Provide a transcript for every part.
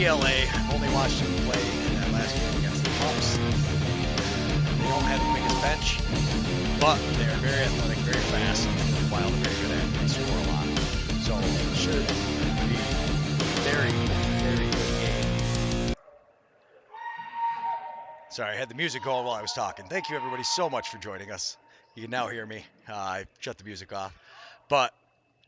GLA. I've only watched them play in that last game against the Pups. They don't have the biggest bench, but they're very athletic, very fast, and Wild are very good at it. They score a lot. So it should be a very, very good game. Sorry, I had the music going while I was talking. Thank you, everybody, so much for joining us. You can now hear me. I shut the music off. But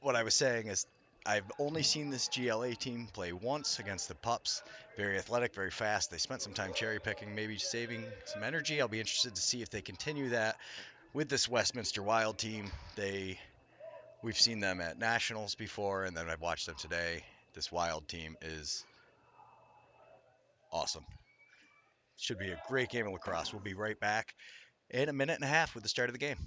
what I was saying is I've only seen this GLA team play once against the Pups. Very athletic, very fast. They spent some time cherry picking, maybe saving some energy. I'll be interested to see if they continue that with this Westminster Wild team. We've seen them at Nationals before, and then I've watched them today. This Wild team is awesome. Should be a great game of lacrosse. We'll be right back in a minute and a half with the start of the game.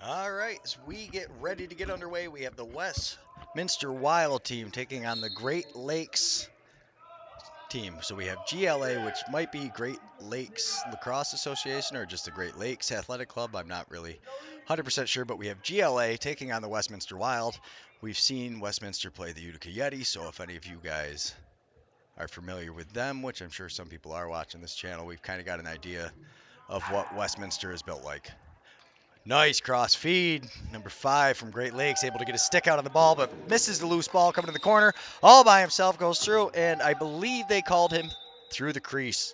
All right, as we get ready to get underway, we have the Westminster Wild team taking on the Great Lakes team. So we have GLA, which might be Great Lakes Lacrosse Association or just the Great Lakes Athletic Club. I'm not really 100% sure, but we have GLA taking on the Westminster Wild. We've seen Westminster play the Utica Yeti, so if any of you guys are familiar with them, which I'm sure some people are watching this channel, we've kind of got an idea of what Westminster is built like. Nice cross feed. Number 5 from Great Lakes, able to get a stick out on the ball, but misses the loose ball coming to the corner. All by himself, goes through, and I believe they called him through the crease.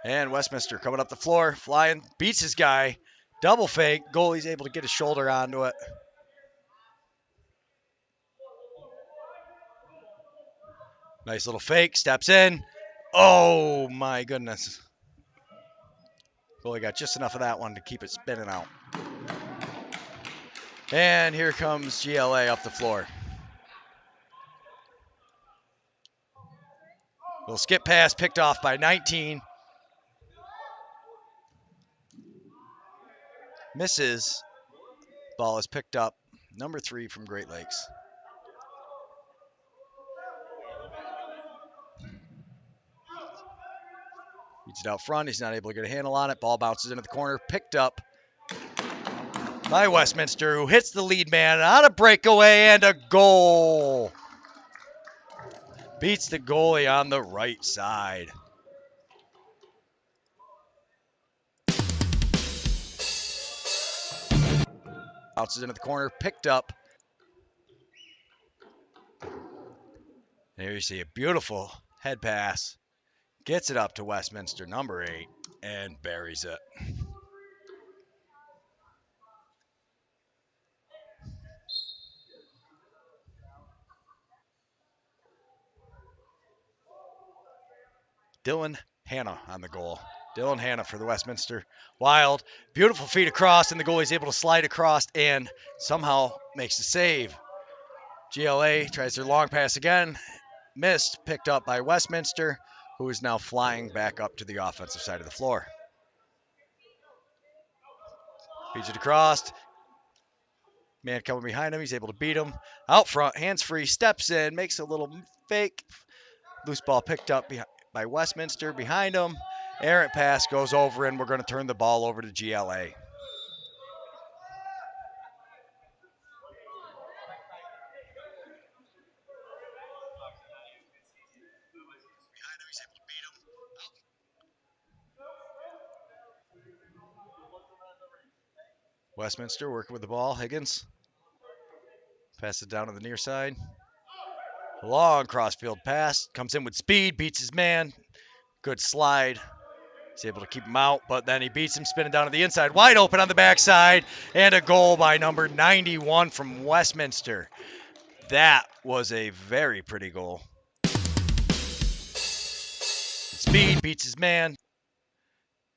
And Westminster coming up the floor, flying, beats his guy. Double fake. Goalie's able to get his shoulder onto it. Nice little fake. Steps in. Oh, my goodness. Goalie got just enough of that one to keep it spinning out. And here comes GLA up the floor. Little skip pass picked off by 19. Misses. Ball is picked up. Number 3 from Great Lakes. Beats it out front. He's not able to get a handle on it. Ball bounces into the corner. Picked up by Westminster, who hits the lead man on a breakaway and a goal. Beats the goalie on the right side. Bounces into the corner. Picked up. There you see a beautiful head pass. Gets it up to Westminster, number 8, and buries it. Dylan Hanna on the goal. Dylan Hanna for the Westminster Wild. Beautiful feed across, and the goalie's able to slide across and somehow makes the save. GLA tries their long pass again. Missed, picked up by Westminster, who is now flying back up to the offensive side of the floor. Feeds it across. Man coming behind him. He's able to beat him. Out front, hands free, steps in, makes a little fake. Loose ball picked up by Westminster behind him. Errant pass goes over, and we're going to turn the ball over to GLA. Westminster working with the ball. Higgins passes it down to the near side. Long crossfield pass. Comes in with speed, beats his man. Good slide. He's able to keep him out, but then he beats him, spinning down to the inside. Wide open on the backside, and a goal by number 91 from Westminster. That was a very pretty goal. Speed beats his man.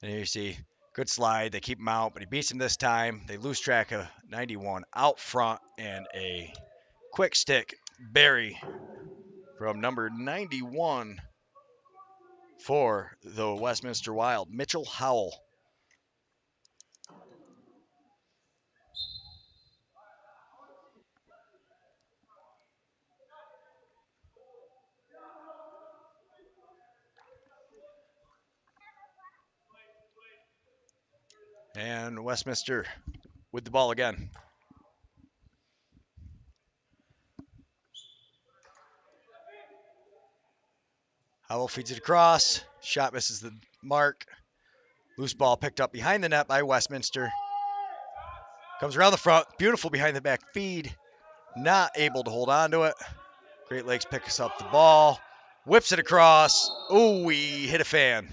And here you see, good slide. They keep him out, but he beats him this time. They lose track of 91 out front, and a quick stick bury from number 91 for the Westminster Wild, Mitchell Howell. And Westminster with the ball again. Howell feeds it across. Shot misses the mark. Loose ball picked up behind the net by Westminster. Comes around the front. Beautiful behind the back feed. Not able to hold on to it. Great Lakes picks up the ball. Whips it across. Oh, we hit a fan.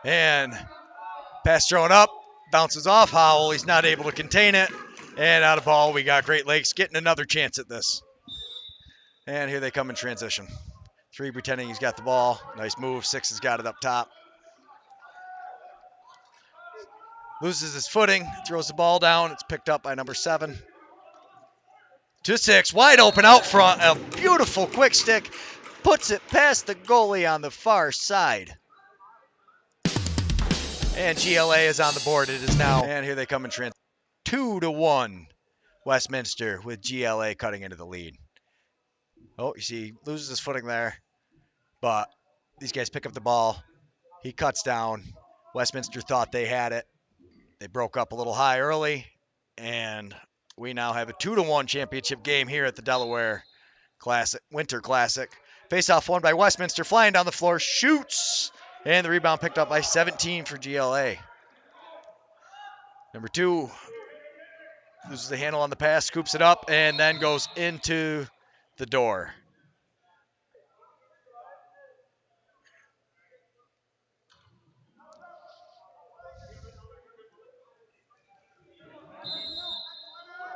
And pass thrown up. Bounces off Howell. He's not able to contain it. And out of ball, we got Great Lakes getting another chance at this. And here they come in transition. 3 pretending he's got the ball. Nice move. 6 has got it up top. Loses his footing. Throws the ball down. It's picked up by number 7. To 6. Wide open out front. A beautiful quick stick. Puts it past the goalie on the far side. And GLA is on the board. It is now. And here they come in transition. 2-1. Westminster with GLA cutting into the lead. Oh, you see, loses his footing there. But these guys pick up the ball. He cuts down. Westminster thought they had it. They broke up a little high early. And we now have a 2-1 championship game here at the Delaware Classic, Winter Classic. Face-off won by Westminster. Flying down the floor. Shoots. And the rebound picked up by 17 for GLA. Number 2 loses the handle on the pass, scoops it up, and then goes into the door.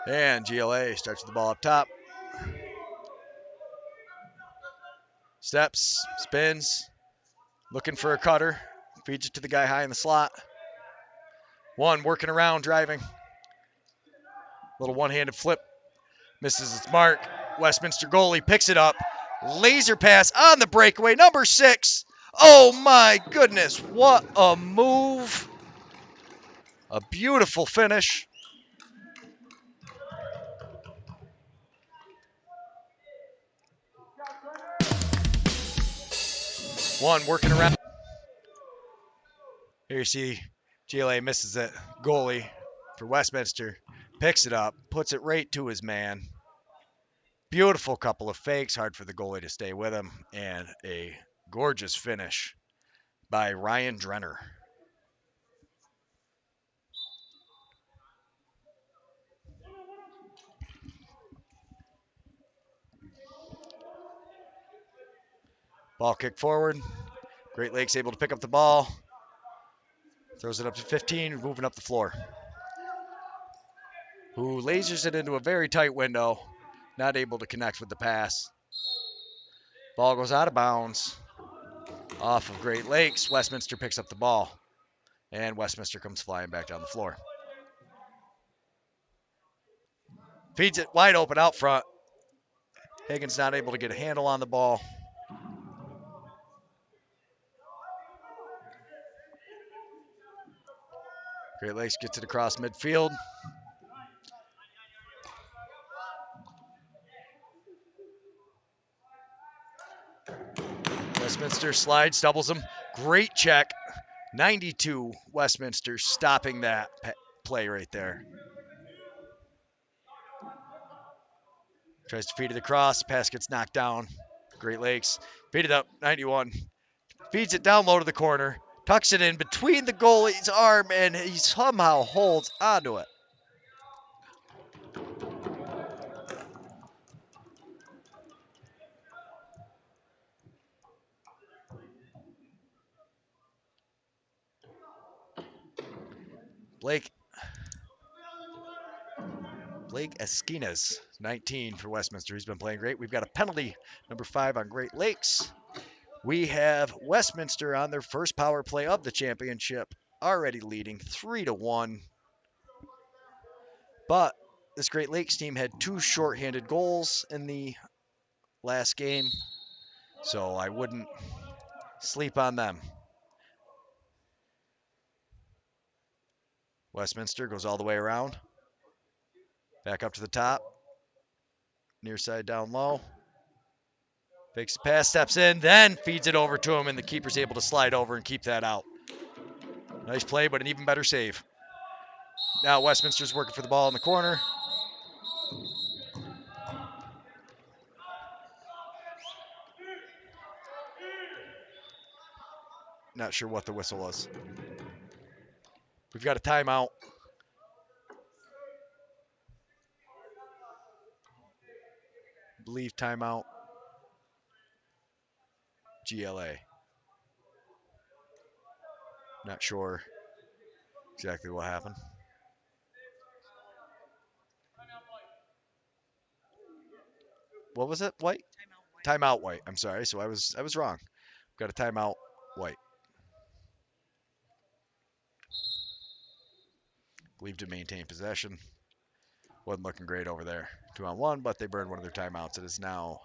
And GLA starts with the ball up top. Steps, spins, looking for a cutter. Feeds it to the guy high in the slot. 1 working around, driving. Little one-handed flip. Misses its mark. Westminster goalie picks it up. Laser pass on the breakaway. Number 6. Oh my goodness. What a move. A beautiful finish. One working around. Here you see GLA misses it. Goalie for Westminster picks it up, puts it right to his man. Beautiful couple of fakes, hard for the goalie to stay with him, and a gorgeous finish by Ryan Drenner. Ball kicked forward. Great Lakes able to pick up the ball. Throws it up to 15, moving up the floor. Who lasers it into a very tight window. not able to connect with the pass. Ball goes out of bounds off of Great Lakes. Westminster picks up the ball, and Westminster comes flying back down the floor. Feeds it wide open out front. Higgins not able to get a handle on the ball. Great Lakes gets it across midfield. Westminster slides, doubles him. Great check. 92 Westminster stopping that play right there. Tries to feed it across. Pass gets knocked down. Great Lakes. Feed it up. 91. Feeds it down low to the corner. Tucks it in between the goalie's arm, and he somehow holds onto it. Blake Esquinas, 19 for Westminster. He's been playing great. We've got a penalty, number 5 on Great Lakes. We have Westminster on their first power play of the championship, already leading 3-1. But this Great Lakes team had 2 shorthanded goals in the last game, so I wouldn't sleep on them. Westminster goes all the way around. Back up to the top. Near side down low. Fakes the pass, steps in, then feeds it over to him, and the keeper's able to slide over and keep that out. Nice play, but an even better save. Now Westminster's working for the ball in the corner. Not sure what the whistle was. We've got a timeout. I believe timeout. GLA. Not sure exactly what happened. What was it? White? Timeout White. I'm sorry. So I was wrong. Got a timeout White. Believed to maintain possession. Wasn't looking great over there. 2-on-1, but they burned one of their timeouts. It is now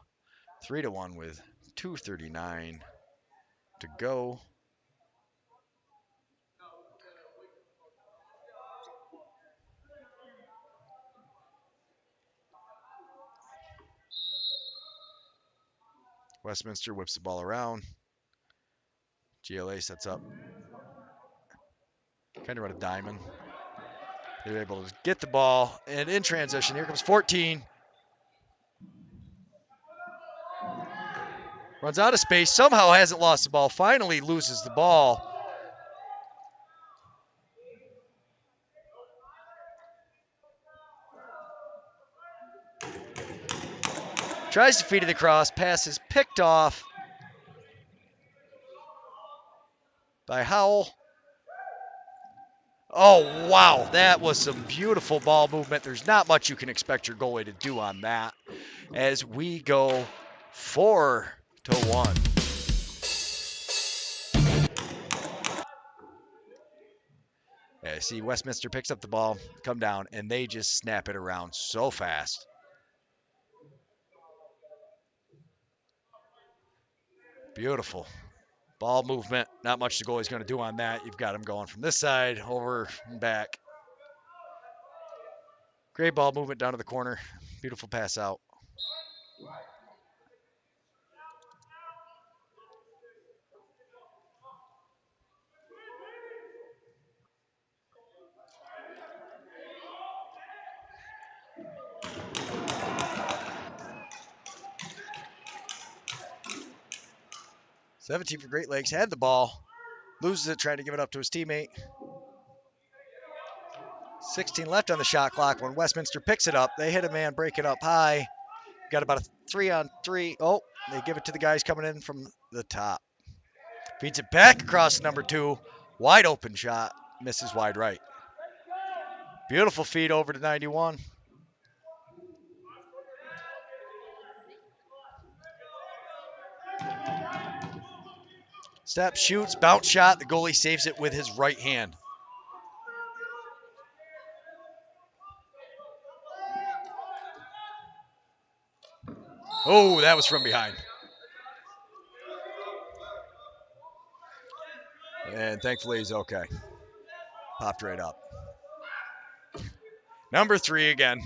3-1 with 2:39 to go. Westminster whips the ball around. GLA sets up. Kind of run a diamond. They're able to get the ball, and in transition, here comes 14. Runs out of space, somehow hasn't lost the ball, finally loses the ball. Tries to feed it across, pass is picked off by Howell. Oh, wow, that was some beautiful ball movement. There's not much you can expect your goalie to do on that as we go 4-1. Yeah, see, Westminster picks up the ball, come down, and they just snap it around so fast. Beautiful. Ball movement, not much the goalie's going to do on that. You've got him going from this side, over and back. Great ball movement down to the corner. Beautiful pass out. '17 for Great Lakes, had the ball, loses it, trying to give it up to his teammate. 16 left on the shot clock when Westminster picks it up. They hit a man, break it up high. Got about a 3-on-3. Oh, they give it to the guys coming in from the top. Feeds it back across number 2. Wide open shot. Misses wide right. Beautiful feed over to 91. Step, shoots, bounce shot. The goalie saves it with his right hand. Oh, that was from behind. And thankfully he's okay. Popped right up. Number 3 again.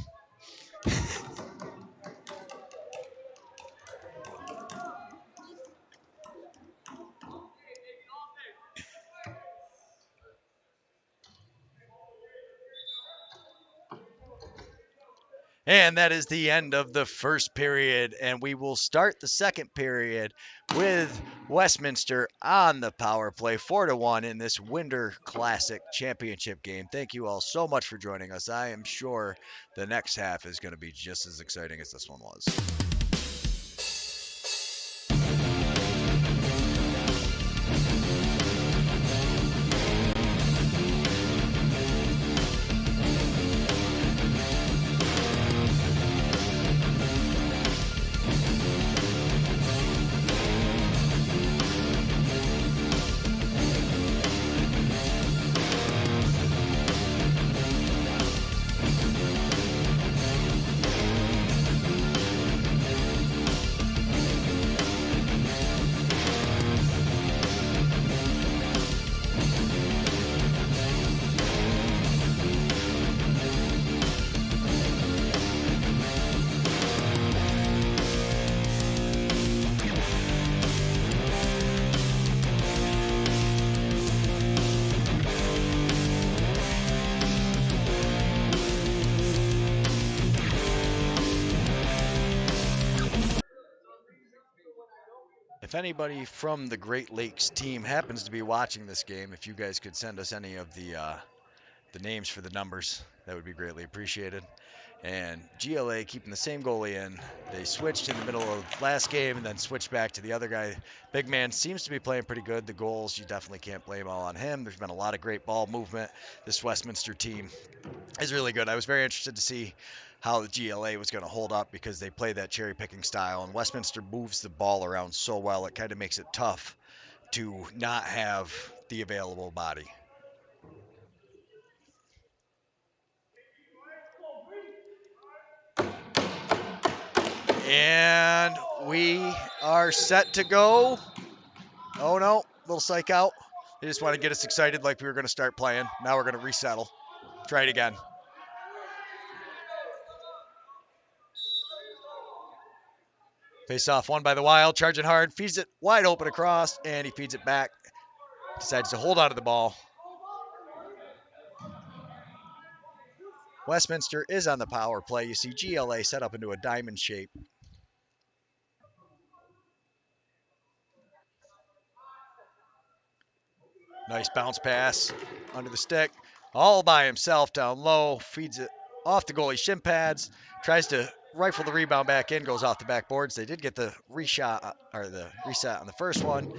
And that is the end of the first period. And we will start the second period with Westminster on the power play, 4-1 in this Winter Classic Championship game. Thank you all so much for joining us. I am sure the next half is going to be just as exciting as this one was. If anybody from the Great Lakes team happens to be watching this game, if you guys could send us any of the names for the numbers, that would be greatly appreciated. And GLA keeping the same goalie in. They switched in the middle of last game and then switched back to the other guy. Big man seems to be playing pretty good. The goals, you definitely can't blame all on him. There's been a lot of great ball movement. This Westminster team is really good. I was very interested to see how the GLA was going to hold up because they play that cherry picking style, and Westminster moves the ball around so well, it kind of makes it tough to not have the available body. And we are set to go. Oh no, little psych out. They just want to get us excited like we were going to start playing. Now we're going to resettle. Try it again. Face off one by the Wild, charging hard, feeds it wide open across, and he feeds it back. Decides to hold on to the ball. Westminster is on the power play. You see GLA set up into a diamond shape. Nice bounce pass under the stick. All by himself down low. Feeds it off the goalie's shin pads. Tries to rifle the rebound back in. Goes off the backboards. They did get the reshot or the reset on the first one.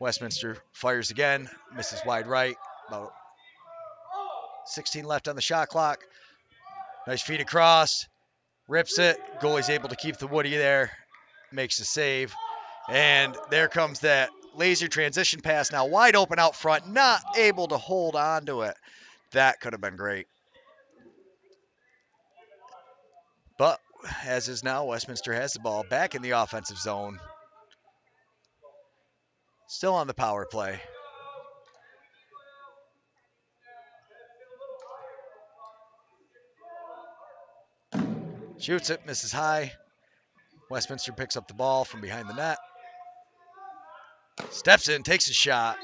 Westminster fires again. Misses wide right. About 16 left on the shot clock. Nice feed across. Rips it. Goalie's able to keep the Woody there. Makes the save. And there comes that laser transition pass now wide open out front. Not able to hold on to it. That could have been great. But as is now, Westminster has the ball back in the offensive zone. Still on the power play. Shoots it, misses high. Westminster picks up the ball from behind the net. Steps in, takes a shot.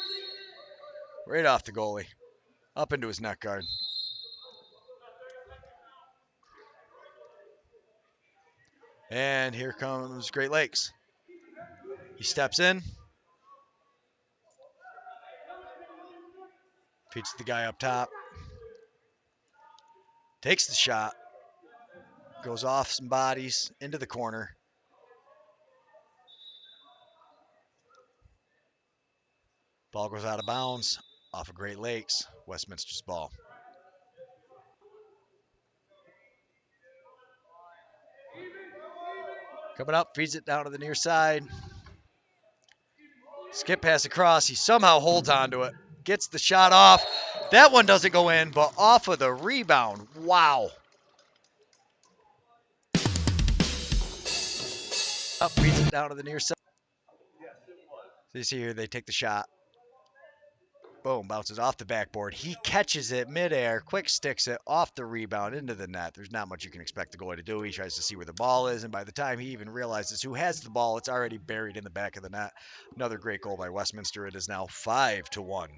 Right off the goalie. Up into his net guard. And here comes Great Lakes. He steps in. Feeds the guy up top. Takes the shot. Goes off some bodies into the corner. Ball goes out of bounds off of Great Lakes. Westminster's ball. Coming up, feeds it down to the near side. Skip pass across. He somehow holds onto it. Gets the shot off. That one doesn't go in, but off of the rebound. Wow. Up, beats it down to the near side. So you see here, they take the shot. Boom, bounces off the backboard. He catches it midair, quick sticks it off the rebound into the net. There's not much you can expect the goalie to do. He tries to see where the ball is, and by the time he even realizes who has the ball, it's already buried in the back of the net. Another great goal by Westminster. It is now 5-1.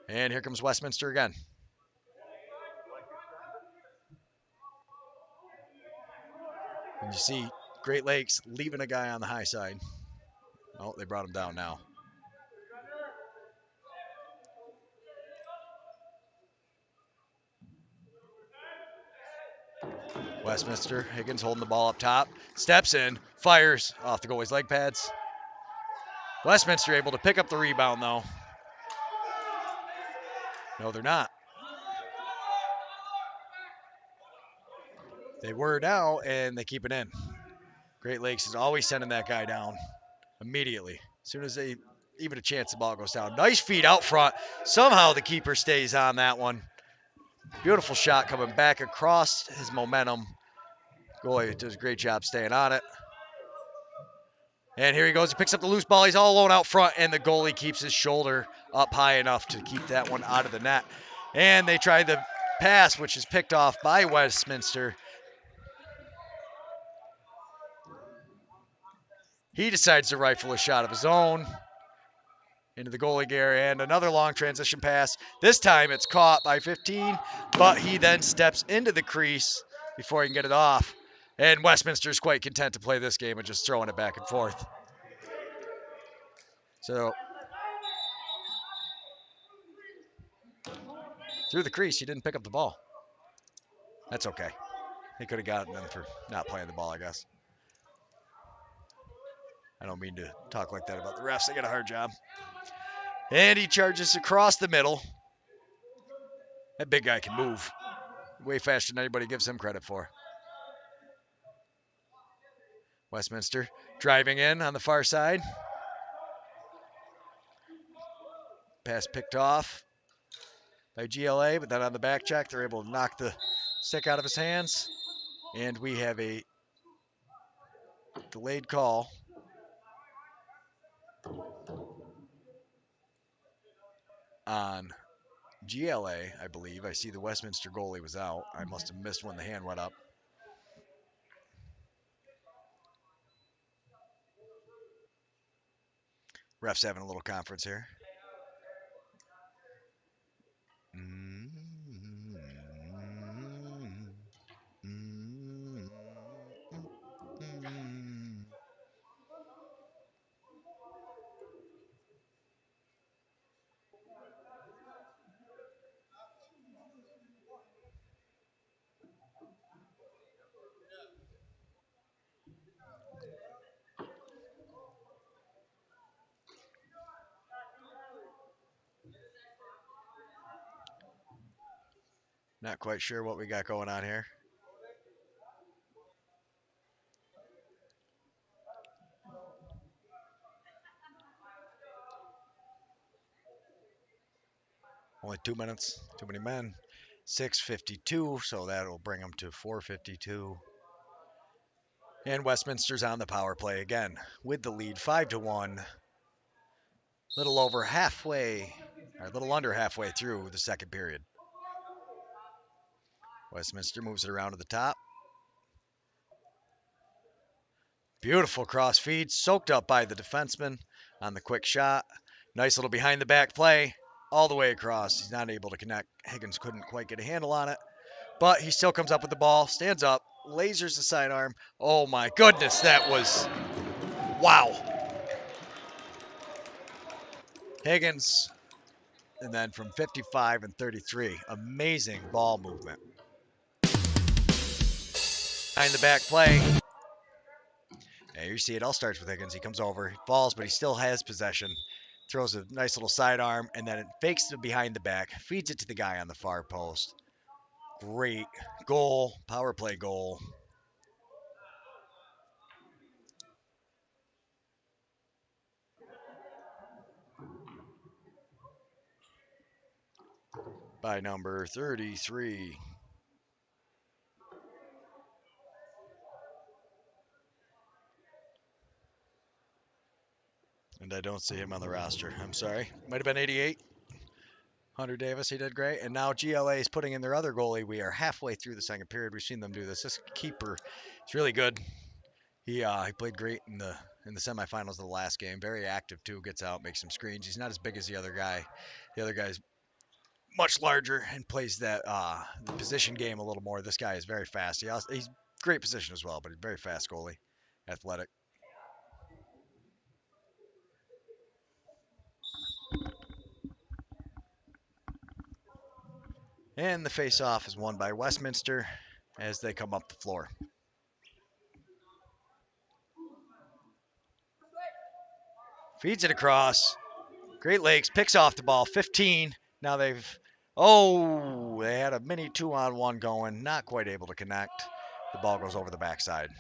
And here comes Westminster again. And you see Great Lakes leaving a guy on the high side. Oh, they brought him down now. Westminster, Higgins holding the ball up top, steps in, fires off the goalie's leg pads. Westminster able to pick up the rebound though. No, they're not. They were now, and they keep it in. Great Lakes is always sending that guy down immediately. As soon as they even a chance, the ball goes down. Nice feed out front. Somehow the keeper stays on that one. Beautiful shot coming back across his momentum. Goalie does a great job staying on it. And here he goes. He picks up the loose ball. He's all alone out front, and the goalie keeps his shoulder up high enough to keep that one out of the net. And they try the pass, which is picked off by Westminster. He decides to rifle a shot of his own into the goalie gear, and another long transition pass. This time it's caught by 15, but he then steps into the crease before he can get it off. And Westminster's quite content to play this game and just throwing it back and forth. So through the crease, he didn't pick up the ball. That's okay. He could have gotten them for not playing the ball, I guess. I don't mean to talk like that about the refs. They got a hard job. And he charges across the middle. That big guy can move way faster than anybody gives him credit for. Westminster driving in on the far side. Pass picked off by GLA, but then on the back check, they're able to knock the stick out of his hands. And we have a delayed call on GLA, I believe. I see the Westminster goalie was out. I must have missed when the hand went up. Ref's having a little conference here. Not quite sure what we got going on here. Only 2 minutes, too many men. 6:52, so that'll bring them to 4:52. And Westminster's on the power play again with the lead 5-1. Little over halfway, or a little under halfway through the second period. Westminster moves it around to the top. Beautiful cross feed, soaked up by the defenseman on the quick shot. Nice little behind the back play all the way across. He's not able to connect. Higgins couldn't quite get a handle on it, but he still comes up with the ball, stands up, lasers the sidearm. Oh my goodness, that was, wow. Higgins, and then from 55 and 33, amazing ball movement. Behind the back play. And you see it all starts with Higgins. He comes over, he falls, but he still has possession. Throws a nice little sidearm, and then it fakes the behind the back, feeds it to the guy on the far post. Great goal, power play goal. By number 33. And I don't see him on the roster. I'm sorry. Might have been 88. Hunter Davis, he did great. And now GLA is putting in their other goalie. We are halfway through the second period. We've seen them do this. This keeper is really good. He played great in the semifinals of the last game. Very active too. Gets out, makes some screens. He's not as big as the other guy. The other guy's much larger and plays that the position game a little more. This guy is very fast. He's great position as well, but he's very fast goalie, athletic. And the face-off is won by Westminster as they come up the floor. Feeds it across. Great Lakes picks off the ball. 15. Now they had a mini 2-on-1 going. Not quite able to connect. The ball goes over the backside.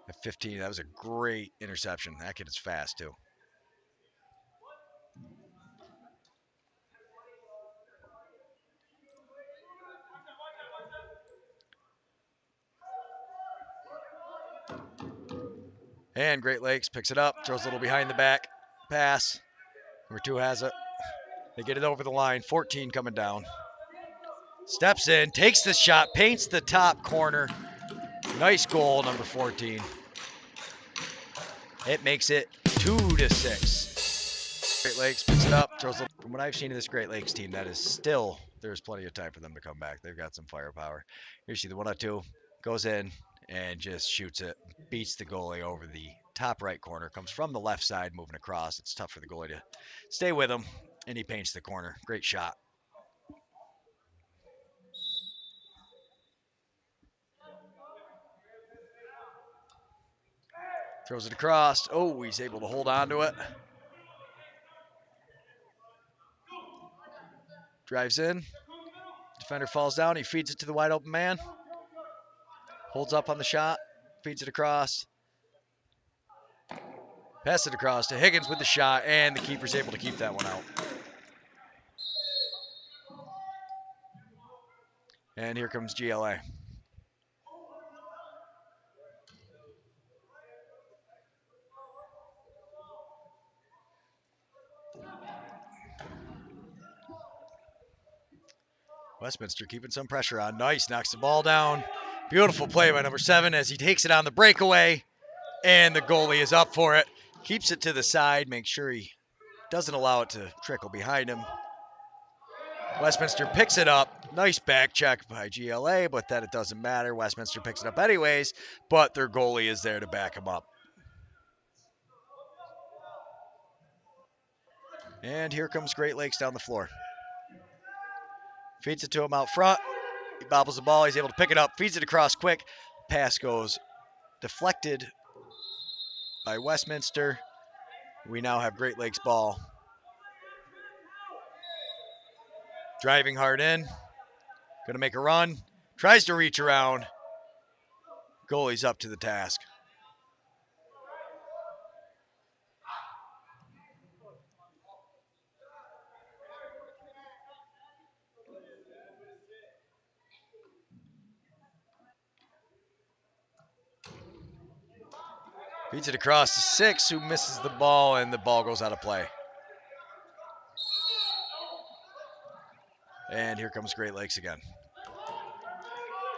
At 15, that was a great interception. That kid is fast too. And Great Lakes picks it up, throws a little behind the back pass. Number 2 has it. They get it over the line. 14 coming down. Steps in, takes the shot, paints the top corner. Nice goal, number 14. It makes it 2-6. Great Lakes picks it up, throws. From what I've seen of this Great Lakes team, that is still, there's plenty of time for them to come back. They've got some firepower. Here you see the 1-2 goes in and just shoots it, beats the goalie over the top right corner, comes from the left side, moving across. It's tough for the goalie to stay with him, and he paints the corner. Great shot. Throws it across. Oh, he's able to hold on to it. Drives in. Defender falls down. He feeds it to the wide open man. Holds up on the shot. Feeds it across. Pass it across to Higgins with the shot, and the keeper's able to keep that one out. And here comes GLA. Westminster keeping some pressure on. Nice, knocks the ball down. Beautiful play by number 7 as he takes it on the breakaway, and the goalie is up for it. Keeps it to the side, makes sure he doesn't allow it to trickle behind him. Westminster picks it up. Nice back check by GLA, but then it doesn't matter. Westminster picks it up anyways, but their goalie is there to back him up. And here comes Great Lakes down the floor. Feeds it to him out front. He bobbles the ball. He's able to pick it up. Feeds it across quick. Pass goes deflected by Westminster. We now have Great Lakes ball. Driving hard in. Going to make a run. Tries to reach around. Goalie's up to the task. Feeds it across to 6, who misses the ball, and the ball goes out of play. And here comes Great Lakes again.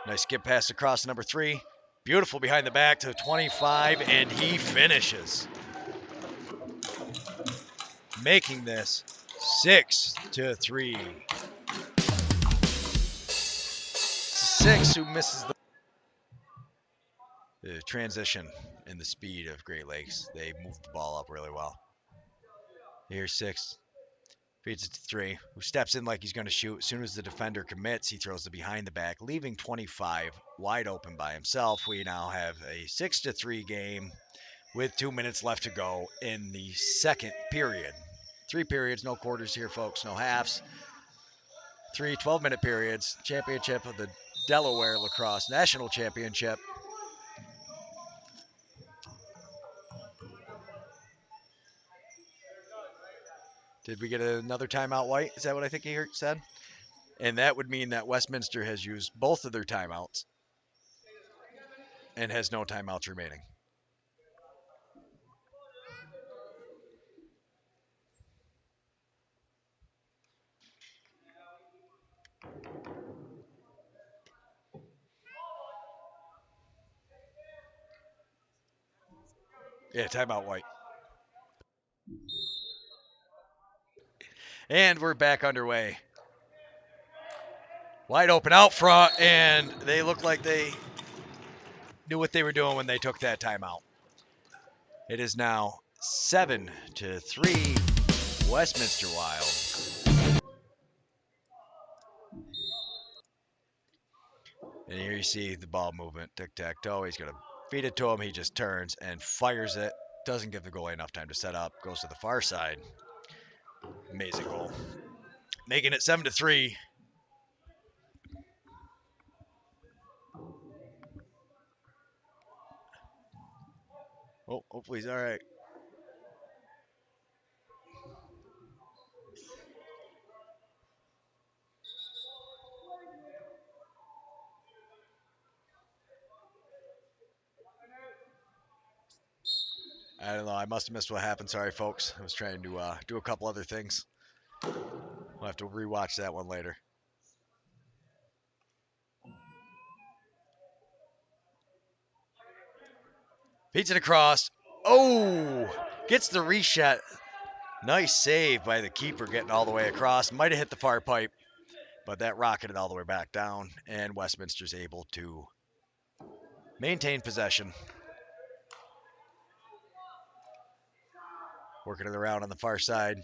Nice skip pass across to number 3. Beautiful behind the back to 25, and he finishes. Making this 6-3. 6 who misses the transition and the speed of Great Lakes. They moved the ball up really well. Here's 6. Feeds it to 3, who steps in like he's going to shoot. As soon as the defender commits, he throws it behind the back, leaving 25 wide open by himself. We now have a 6-3 game with 2 minutes left to go in the second period. 3 periods, no quarters here, folks, no halves. Three 12-minute periods. Championship of the Delaware Lacrosse National Championship. Did we get another timeout, White? Is that what I think he said? And that would mean that Westminster has used both of their timeouts and has no timeouts remaining. Yeah, timeout, White. And we're back underway. Wide open out front, and they look like they knew what they were doing when they took that timeout. It is now 7-3, Westminster Wild. And here you see the ball movement, tic-tac-toe. He's going to feed it to him. He just turns and fires it. Doesn't give the goalie enough time to set up. Goes to the far side. Amazing goal. Making it 7-3. Oh, hopefully he's all right. I don't know. I must have missed what happened. Sorry, folks. I was trying to do a couple other things. We'll have to rewatch that one later. Feeds it across. Oh! Gets the reshot. Nice save by the keeper getting all the way across. Might have hit the far pipe, but that rocketed all the way back down, and Westminster's able to maintain possession. Working it around on the far side.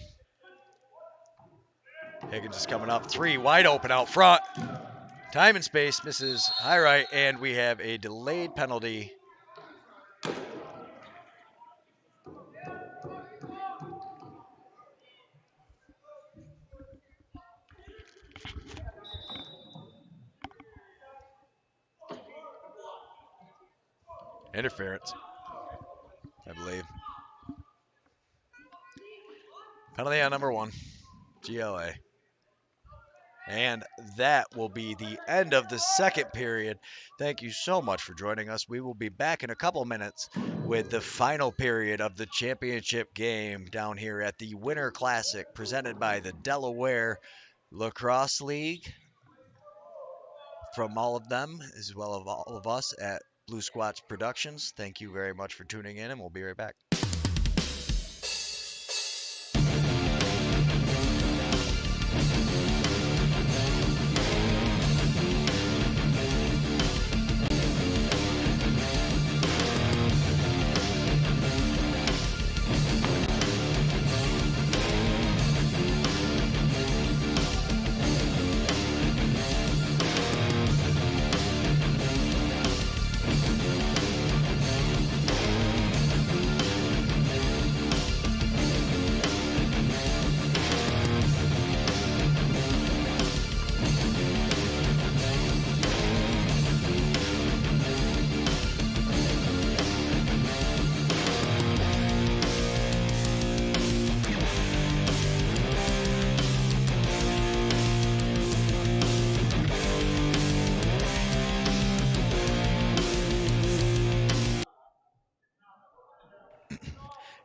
Higgins is coming up. Three wide open out front. Time and space misses high right, and we have a delayed penalty. Interference, I believe. Penalty on number 1, GLA. And that will be the end of the second period. Thank you so much for joining us. We will be back in a couple minutes with the final period of the championship game down here at the Winter Classic presented by the Delaware Lacrosse League. From all of them, as well as all of us at Blue Squatch Productions, thank you very much for tuning in, and we'll be right back.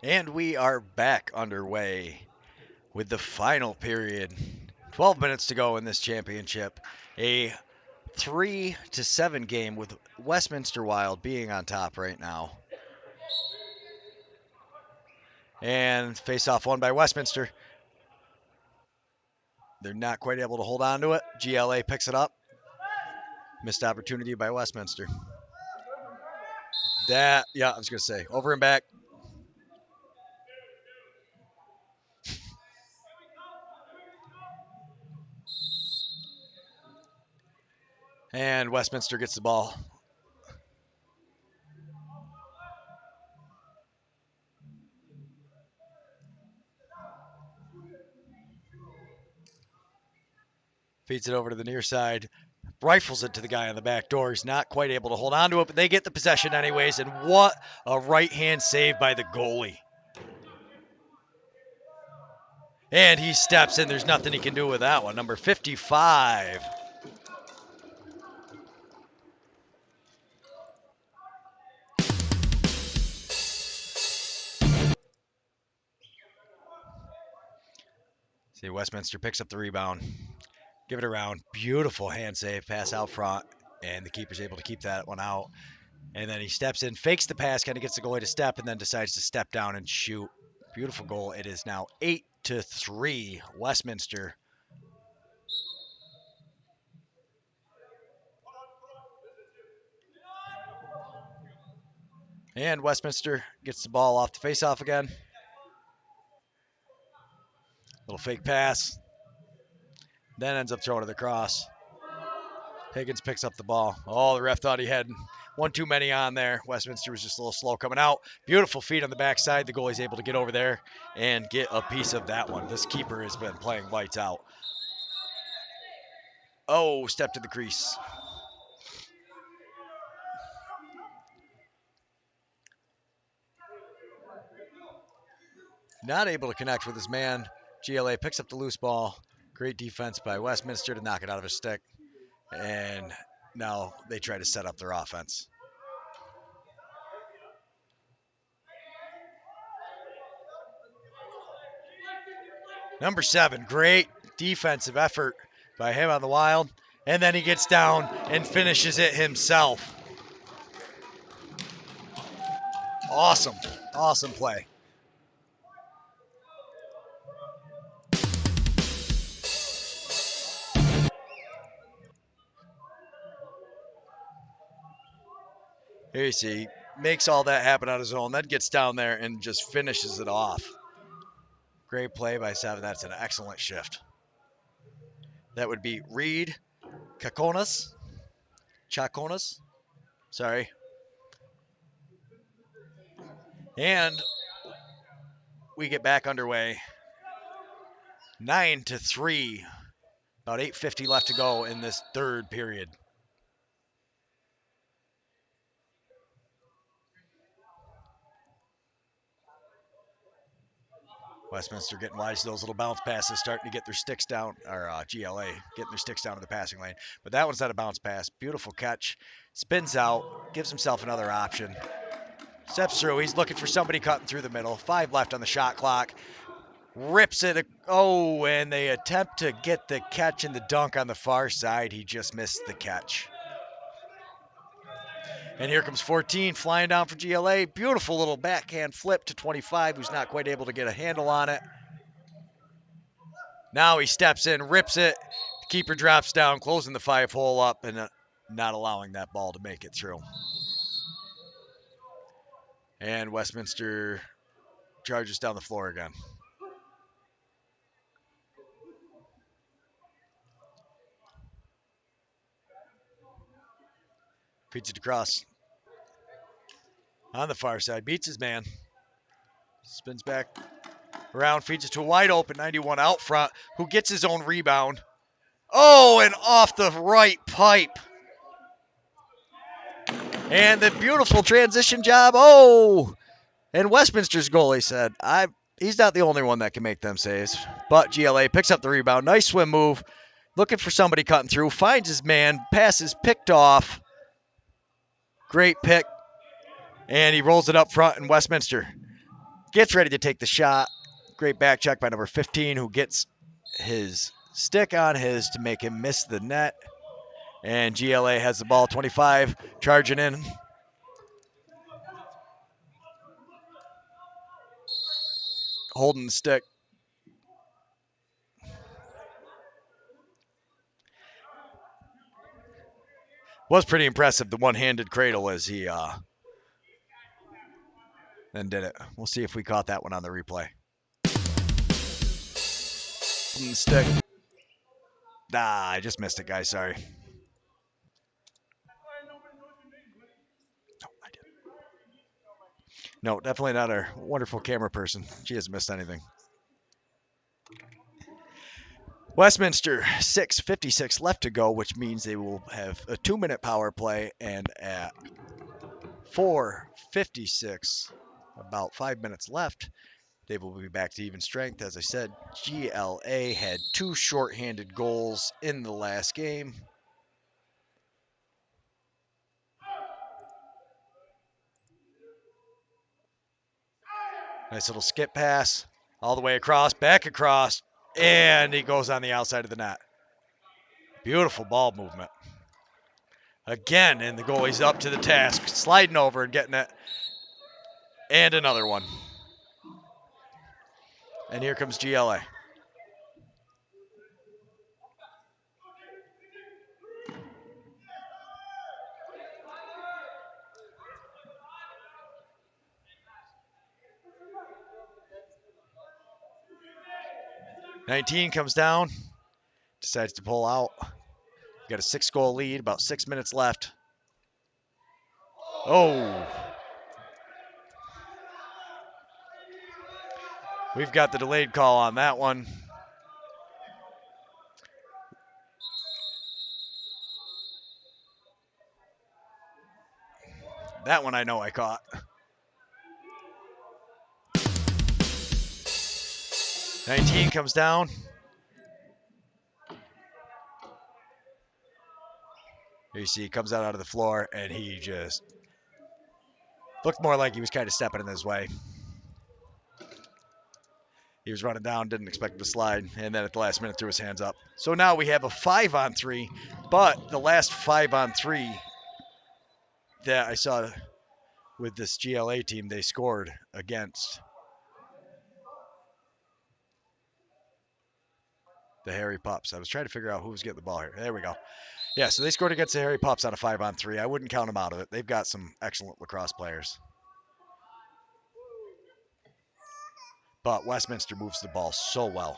And we are back underway with the final period. 12 minutes to go in this championship. A 3-7 game with Westminster Wild being on top right now. And face-off won by Westminster. They're not quite able to hold on to it. GLA picks it up. Missed opportunity by Westminster. I was going to say, over and back. And Westminster gets the ball. Feeds it over to the near side. Rifles it to the guy on the back door. He's not quite able to hold on to it, but they get the possession anyways. And what a right-hand save by the goalie. And he steps in. There's nothing he can do with that one. Number 55. See, Westminster picks up the rebound. Give it around. Beautiful hand save. Pass out front. And the keeper's able to keep that one out. And then he steps in, fakes the pass, kind of gets the goalie to step, and then decides to step down and shoot. Beautiful goal. It is now 8-3, Westminster. And Westminster gets the ball off the faceoff again. Little fake pass. Then ends up throwing it across. Higgins picks up the ball. Oh, the ref thought he had one too many on there. Westminster was just a little slow coming out. Beautiful feed on the backside. The goalie's able to get over there and get a piece of that one. This keeper has been playing lights out. Oh, step to the crease. Not able to connect with his man. GLA picks up the loose ball. Great defense by Westminster to knock it out of his stick. And now they try to set up their offense. Number 7, great defensive effort by him on the Wild. And then he gets down and finishes it himself. Awesome, awesome play. Here you see, makes all that happen on his own, then gets down there and just finishes it off. Great play by 7. That's an excellent shift. That would be Reed Chaconas. Sorry. And we get back underway. 9-3. About 8:50 left to go in this third period. Westminster getting wise to those little bounce passes, starting to get their sticks down, or GLA getting their sticks down to the passing lane. But that one's not a bounce pass. Beautiful catch. Spins out, gives himself another option. Steps through. He's looking for somebody cutting through the middle. 5 left on the shot clock. Rips it. Oh, and they attempt to get the catch and the dunk on the far side. He just missed the catch. And here comes 14 flying down for GLA. Beautiful little backhand flip to 25, who's not quite able to get a handle on it. Now he steps in, rips it. The keeper drops down, closing the 5-hole up and not allowing that ball to make it through. And Westminster charges down the floor again. Feeds it across. On the far side, beats his man. Spins back around, feeds it to a wide open 91 out front, who gets his own rebound. Oh, and off the right pipe. And the beautiful transition job. Oh, and Westminster's goalie said, he's not the only one that can make them saves. But GLA picks up the rebound. Nice swim move. Looking for somebody cutting through. Finds his man. Passes picked off. Great pick. And he rolls it up front, and Westminster gets ready to take the shot. Great back check by number 15, who gets his stick on his to make him miss the net. And GLA has the ball, 25, charging in. Holding the stick. Was pretty impressive, the one-handed cradle as he then did it. We'll see if we caught that one on the replay. Holding the stick. I just missed it, guys. Sorry. No, definitely not our wonderful camera person. She hasn't missed anything. Westminster, 6:56 left to go, which means they will have a 2-minute power play, and at 4:56, about 5 minutes left, they will be back to even strength. As I said, GLA had 2 shorthanded goals in the last game. Nice little skip pass, all the way across, back across, and he goes on the outside of the net. Beautiful ball movement. Again, and the goalie's up to the task, sliding over and getting it. And another one. And here comes GLA. '19 comes down, decides to pull out. Got a 6-goal lead, about 6 minutes left. Oh. We've got the delayed call on that one. That one I know I caught. '19 comes down. Here you see he comes out of the floor, and he just looked more like he was kind of stepping in his way. He was running down, didn't expect him to slide, and then at the last minute threw his hands up. So now we have a 5-on-3, but the last 5-on-3 that I saw with this GLA team, they scored against the Harry Pups. I was trying to figure out who was getting the ball here. There we go. Yeah, so they scored against the Harry Pups on a 5-on-3. I wouldn't count them out of it. They've got some excellent lacrosse players. But Westminster moves the ball so well.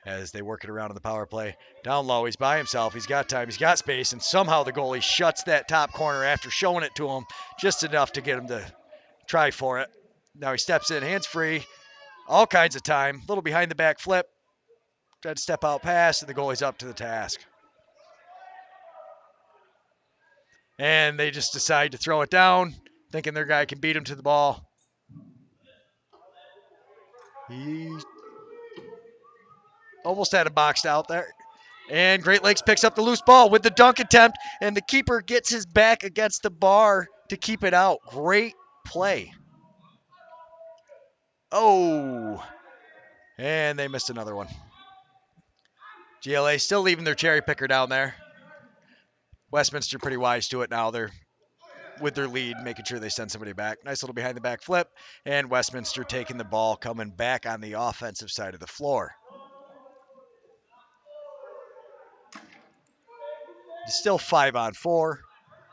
As they work it around in the power play. Down low, he's by himself. He's got time, he's got space, and somehow the goalie shuts that top corner after showing it to him just enough to get him to try for it. Now he steps in, hands free, all kinds of time. Little behind the back flip. Tried to step out pass, and the goalie's up to the task. And they just decide to throw it down, thinking their guy can beat him to the ball. He almost had it boxed out there. And Great Lakes picks up the loose ball with the dunk attempt, and the keeper gets his back against the bar to keep it out. Great play. Oh, and they missed another one. GLA still leaving their cherry picker down there. Westminster pretty wise to it now. They're with their lead, making sure they send somebody back. Nice little behind the back flip, and Westminster taking the ball, coming back on the offensive side of the floor. It's still 5-on-4,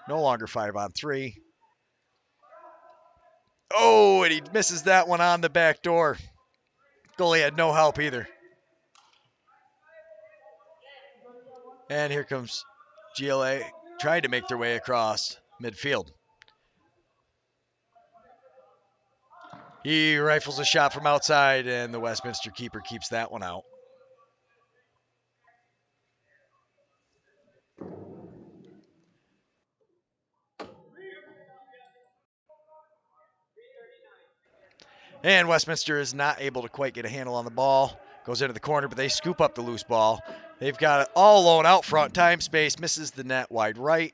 no longer 5-on-3. Oh, and he misses that one on the back door. Goalie had no help either. And here comes GLA trying to make their way across midfield. He rifles a shot from outside, and the Westminster keeper keeps that one out. And Westminster is not able to quite get a handle on the ball. Goes into the corner, but they scoop up the loose ball. They've got it all alone out front. Time, space, misses the net wide right.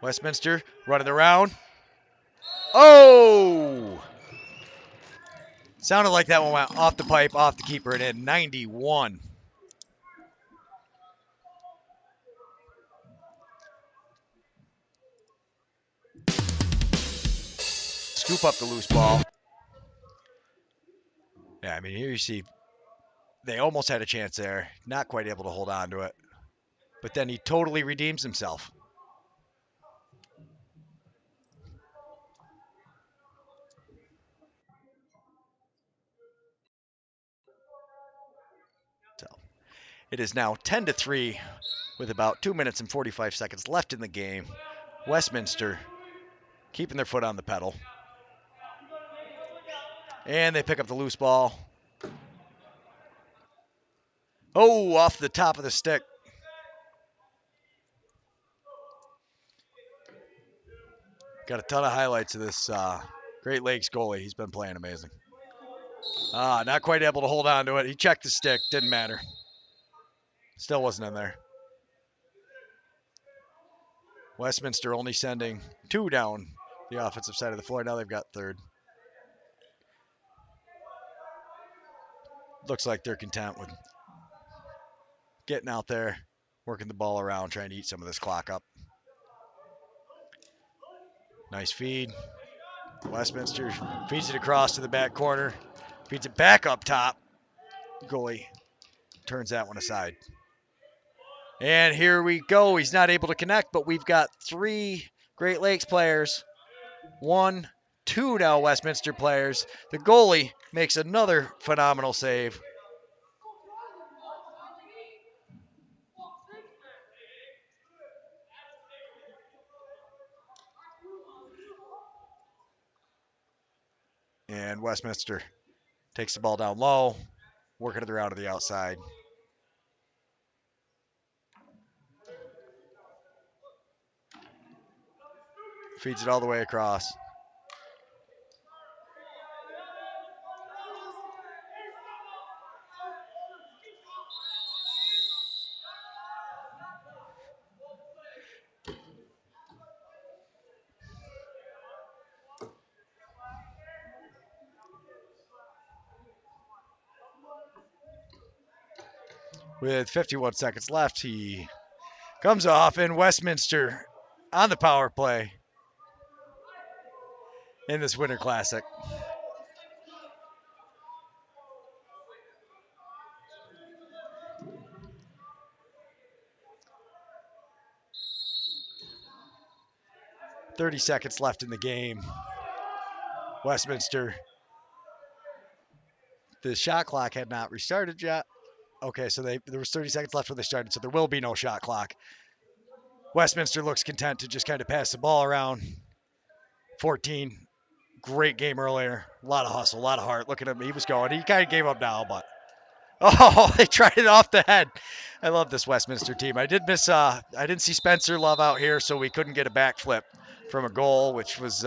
Westminster running around. Oh! Sounded like that one went off the pipe, off the keeper, and in 91. Scoop up the loose ball. Yeah, I mean, here you see they almost had a chance there. Not quite able to hold on to it. But then he totally redeems himself. So it is now 10-3 with about 2 minutes and 45 seconds left in the game. Westminster keeping their foot on the pedal. And they pick up the loose ball. Oh, off the top of the stick. Got a ton of highlights of this Great Lakes goalie. He's been playing amazing. Not quite able to hold on to it. He checked the stick. Didn't matter. Still wasn't in there. Westminster only sending 2 down the offensive side of the floor. Now they've got 3rd. Looks like they're content with getting out there, working the ball around, trying to eat some of this clock up. Nice feed. Westminster feeds it across to the back corner. Feeds it back up top. Goalie turns that one aside. And here we go. He's not able to connect, but we've got 3 Great Lakes players. 1, 2 now Westminster players. The goalie makes another phenomenal save. And Westminster takes the ball down low, working it around to the outside. Feeds it all the way across. With 51 seconds left, he comes off, and Westminster on the power play in this Winter Classic. .30 seconds left in the game. Westminster, the shot clock had not restarted yet. Okay, so there was 30 seconds left when they started, so there will be no shot clock. Westminster looks content to just kind of pass the ball around. 14, great game earlier. A lot of hustle, a lot of heart. Look at him, he was going. He kind of gave up now, but they tried it off the head. I love this Westminster team. I didn't see Spencer Love out here, so we couldn't get a backflip from a goal, which was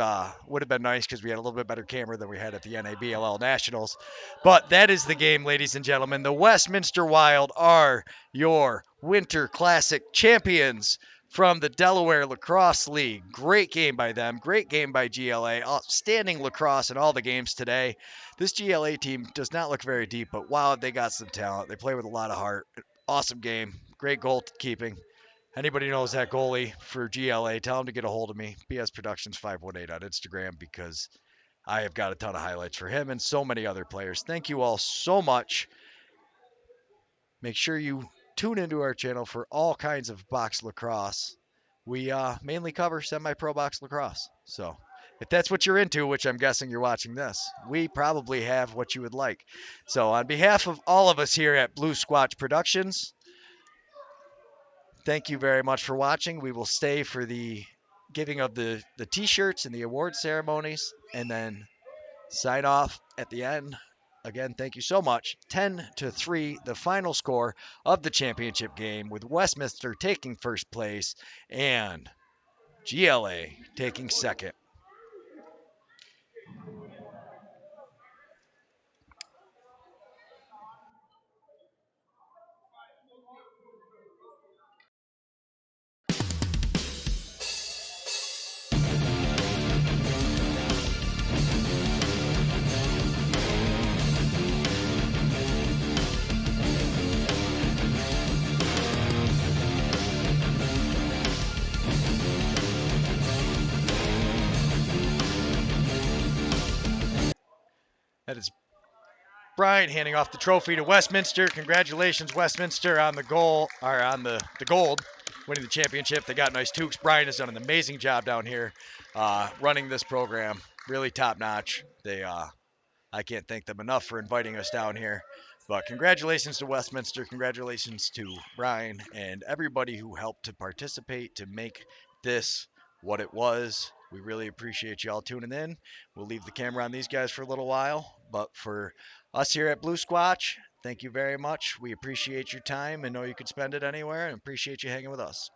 would have been nice because we had a little bit better camera than we had at the NABLL Nationals. But that is the game, ladies and gentlemen. The Westminster Wild are your Winter Classic champions from the Delaware Lacrosse League. Great game by them. Great game by GLA. Outstanding lacrosse in all the games today. This GLA team does not look very deep, but wow, they got some talent. They play with a lot of heart. Awesome game. Great goalkeeping. Anybody knows that goalie for GLA, tell him to get a hold of me. BS Productions 518 on Instagram, because I have got a ton of highlights for him and so many other players. Thank you all so much. Make sure you tune into our channel for all kinds of box lacrosse. We mainly cover semi-pro box lacrosse. So if that's what you're into, which I'm guessing you're watching this, we probably have what you would like. So on behalf of all of us here at Blue Squatch Productions, thank you very much for watching. We will stay for the giving of the t-shirts and the award ceremonies, and then sign off at the end. Again, thank you so much. 10-3, the final score of the championship game, with Westminster taking first place and GLA taking second. That is Brian handing off the trophy to Westminster. Congratulations, Westminster, on the goal, or on the gold, winning the championship. They got nice toques. Brian has done an amazing job down here running this program. Really top notch. I can't thank them enough for inviting us down here. But congratulations to Westminster. Congratulations to Brian and everybody who helped to participate to make this what it was. We really appreciate you all tuning in. We'll leave the camera on these guys for a little while, but for us here at Blue Squatch, thank you very much. We appreciate your time and know you could spend it anywhere, and appreciate you hanging with us.